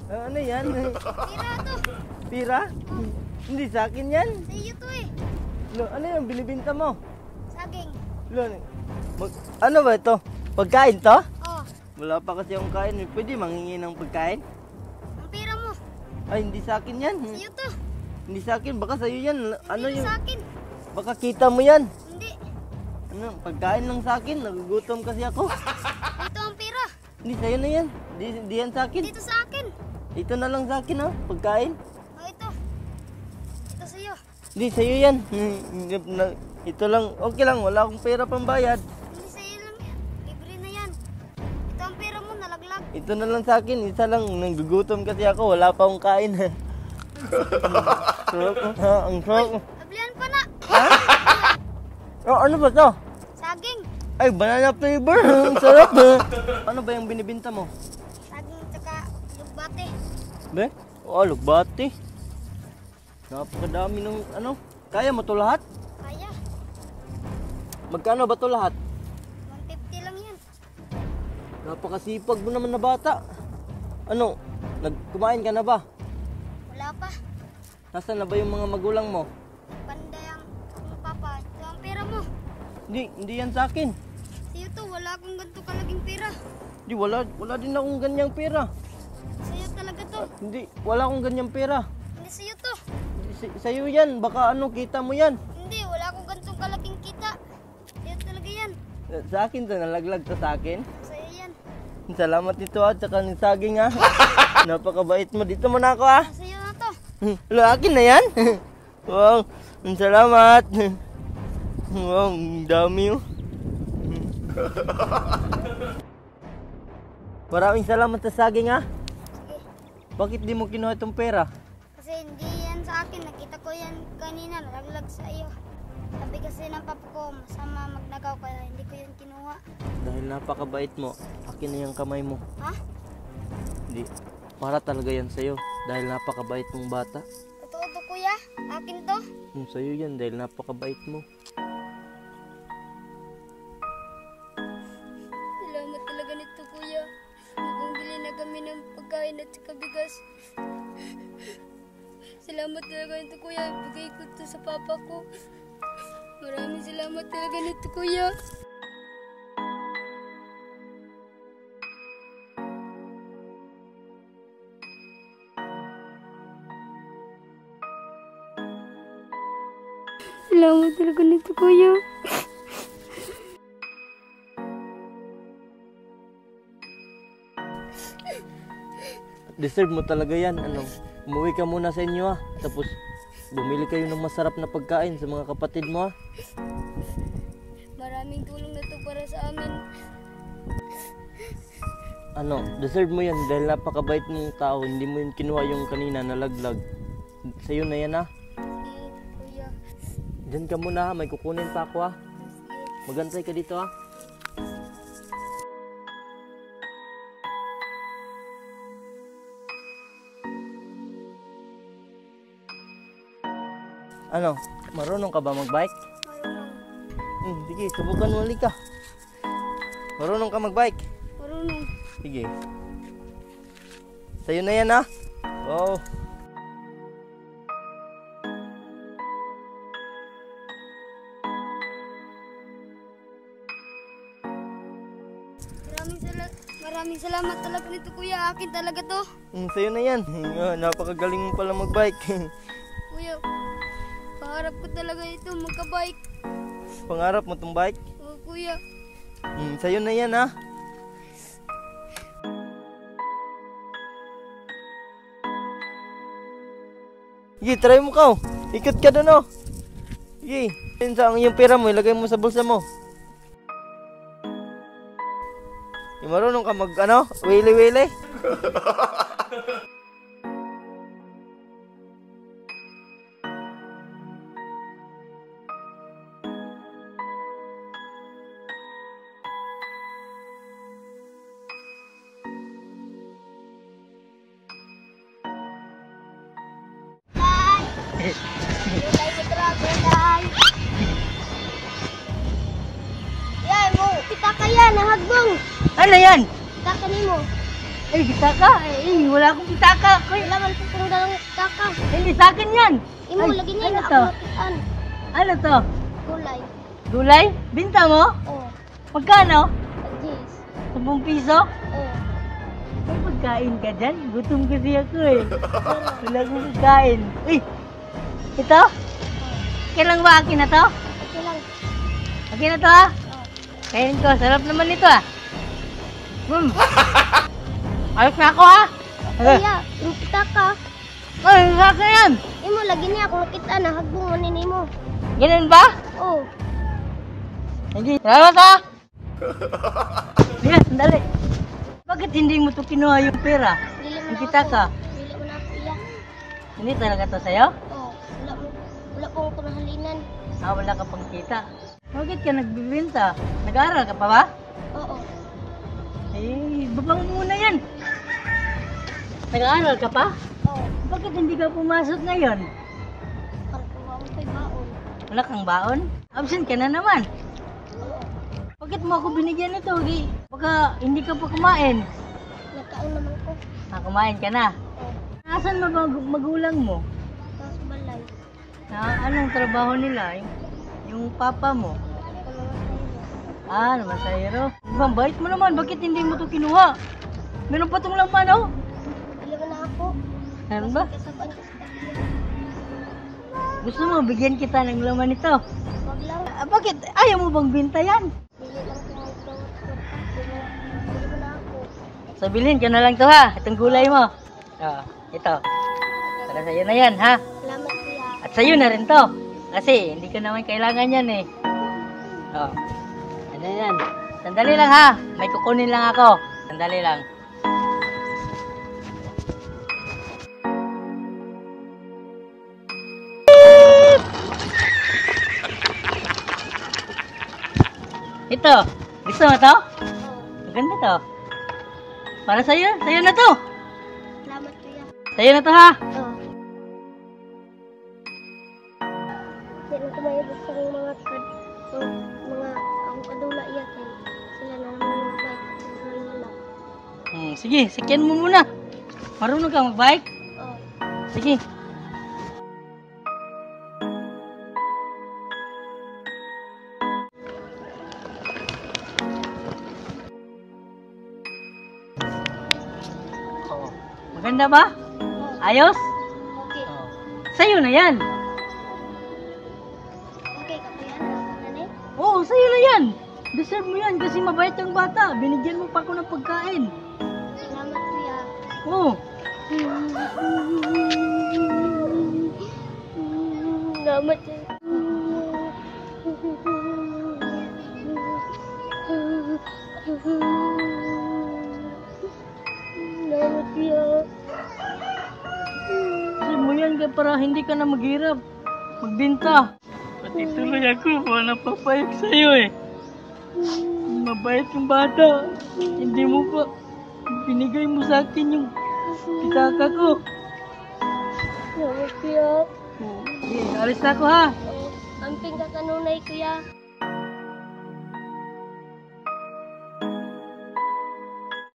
Ano yan? Pira to. Pira? Hindi sa akin yan. Sa iyo to eh. Lo, ano yung binibinta mo? Saging. Lo, ano ba ito? Pagkain to? Oh. Wala pa kasi akong kain. Pwede mangingi ng pagkain? Ang pira mo. Ay, hindi sa akin yan. Sa iyo to. Hindi sa akin. Baka sa'yo yan. Ano Hindi yung... sa akin. Baka kita mo yan. Hindi. Ano, pagkain lang sa akin. Nagugutom kasi ako. Ito ang pira. Hindi sa'yo na yan. Hindi yan sa akin. Dito sa akin. Ito na lang sa akin ha. Pagkain. Oh, ito. Ito sa iyo. Hindi sa'yo yan. Ito lang. Okay lang. Wala akong pera pambayad. Hindi sa iyo lang yan. Libre na yan. Ito ang pira mo, nalaglag. Ito na lang sa akin. Isa lang. Nagugutom kasi ako. Wala pa akong kain. Sarap ko. Ha? Ang sarap ko. Ablihan pa na. Ha? Oh, ano ba to? Saging. Ay, banana flavor. Ang sarap. Ano ba yung binibinta mo? Saging tsaka lugbate. Be? Oh, lugbati. Napakadami ng ano. Kaya mo to lahat? Kaya. Magkano ba to lahat? 150 lang yan. Napakasipag mo naman na bata. Ano? Nagkumain ka na ba? Wala pa. Nasaan na ba yung mga magulang mo? Panday ang papa. Ito ang pera mo. Hindi yan sa akin. Sa'yo to, wala akong ganito kalaging pera. Di, wala din akong ganyang pera. Sa'yo talaga to. Hindi, wala akong ganyang pera. Hindi sa'yo to. Sa'yo yan, baka ano, kita mo yan. Hindi, wala akong ganitong kalaking kita. Sa'yo talaga yan. Sa akin to, nalaglag to sa akin. Sa'yo yan. Salamat dito at saka ng saging ha. Napakabait mo. Dito mo na ako ha. Sa'yo na to. Wala, akin na yan. Wow, salamat. Wow, ang dami oh. Maraming salamat sa saging ha. Sige. Bakit di mo kinuha itong pera? Kasi hindi yan sa akin. Nakita ko yan kanina. Nalaglag sa iyo. Sabi kasi ng papa ko, masama magnagaw kaya hindi ko yan kinuha. Dahil napakabait mo, akin na yung kamay mo. Ha? Hindi, para talaga yan sa'yo. Dahil napakabait mong bata. Totoo to kuya? Akin to? Sa'yo yan dahil napakabait mo. Salamat talaga nito kuya. Bumili na kami ng pagkain at saka bigas. Salamat talaga nito kuya. Ibigay ko to sa papa ko. Maraming salamat talaga nito kuya. Salamat talaga nito kuya. Deserve mo talaga yan. Ano, umuwi ka muna sa inyo ha. Tapos bumili kayo ng masarap na pagkain sa mga kapatid mo ha. Maraming tulong na to para sa amin. Ano, deserve mo yan dahil napakabait mong tao. Hindi mo yun kinuha yung kanina nalaglag. Sa'yo na yan ha. Sige kuya. Diyan ka muna ha. May kukunin pa ako ha. Sige. Magantay ka dito ha. Ano, marunong ka ba magbike? Marunong. Sige, subukan mo ulit ka. Marunong ka magbike? Marunong. Sige. Sa'yo na yan ha. Wow. Maraming salamat talaga nito kuya. Akin talaga to. Sa'yo na yan. Napakagaling mo pala magbike. Kuya, pangarap ko talaga ito magka-bike. Pangarap mo tong bike? Oo kuya. Sa'yo na yan ha. Sige, try mo ka. Ikot ka doon oh. Sige, yung pera mo, ilagay mo sa bulsa mo. Marunong ka mag, ano, wili-wili? Yan mo, kita kaya ng hagbong. Ano yan? Kita kanimo. Ay, bitaka? Eh, wala akong bitaka. Kuy, Kailangan ko kung dalawang taka. hindi sa akin yan. Imo, Ay, lagi niya ano na to? ako makitaan. Ano to? Gulay. Gulay? Binta mo? Oh, Magkano? Jis. 10 piso? Oh, May pagkain ka dyan? Gutom kasi ako eh. Wala akong pagkain. Uy! Ito? Kailan ba akin na to? okay lang. Akin na to ha? Oh, Kain ko. Sarap naman ito ah. Ayos na ako ha? kuya, yung taka. Ay, sa akin yan. Imo, lagi niya ako makitaan. Hagbong mo nimo. Ganun ba? Oh, Hindi. Salamat ha? Yan, sandali. Bakit hindi mo to kinuha yung pera? dili mo Ang na kita ako. ka. Dili mo na ako iyak. Hindi talaga to sa'yo? Oh, wala po ako nahalinan. Ah, wala ka pang kita. Bakit ka nagbibinta? Nag-aaral ka pa ba? Oo. Eh, babang muna yan. Nag-aaral ka pa? Oo. Bakit hindi ka pumasok ngayon? Parang kuha mo kay baon. Wala kang baon? Absent ka na naman. Oo. Bakit mo ako binigyan ito? Baka hindi ka pa kumain. Nagkaon naman ko. Ah, kumain ka na. Oo. Nasaan magulang mo? Tapos balay. Anong trabaho nila? Yung papa mo? Ah, namasayro. Ibang bait mo naman. Bakit hindi mo ito kinuha? Meron pa itong laman, oh. Dili mo na ako. Meron ba? Kasabaan ka sa takiya. Gusto mo, bigyan kita ng laman ito. Wag lang. Bakit? Ayaw mo bang binta yan? Dili lang ko magdawat ko. Dili mo na ako. So, bilhin ka na lang to ha. Itong gulay mo. Oh, ito. Para sa'yo na yan, ha? Salamat kuya. At sa'yo na rin to. Kasi, hindi ko naman kailangan yan eh. Oh. Ano yan? Sandali lang ha. May kukunin lang ako. Sandali lang. Ito. Gusto mo to? Oo. Maganda to. Para sa'yo. Sa'yo na to. Salamat kuya. Sa'yo na to ha. Oo. Hindi na kumayabot sa mga mga akong kadula iya kay sila na naman yung bike sa buhay nila. Sige, sakyan mo muna. Marunong ka mag-bike? Oo. Sige. Oh, maganda ba? Oo. Ayos? Okay. Oh. Sa'yo na yan. Okay ka kuya? Nanay? Oo, sa'yo na yan. Deserve mo yan kasi mabait ang bata. Binigyan mo pa ako ng pagkain. Salamat kuya. Oo. Salamat kuya. Salamat kuya. Deserve mo yan para hindi ka na maghirap. Magbinta. Pati tuloy ako. Wala papayag sa'yo eh. Mabait yung bata. Hindi mo pa binigay mo sa akin yung pitaka ko. Salamat kuya. Sige, alis na ako ha. Amping ka kanunay kuya.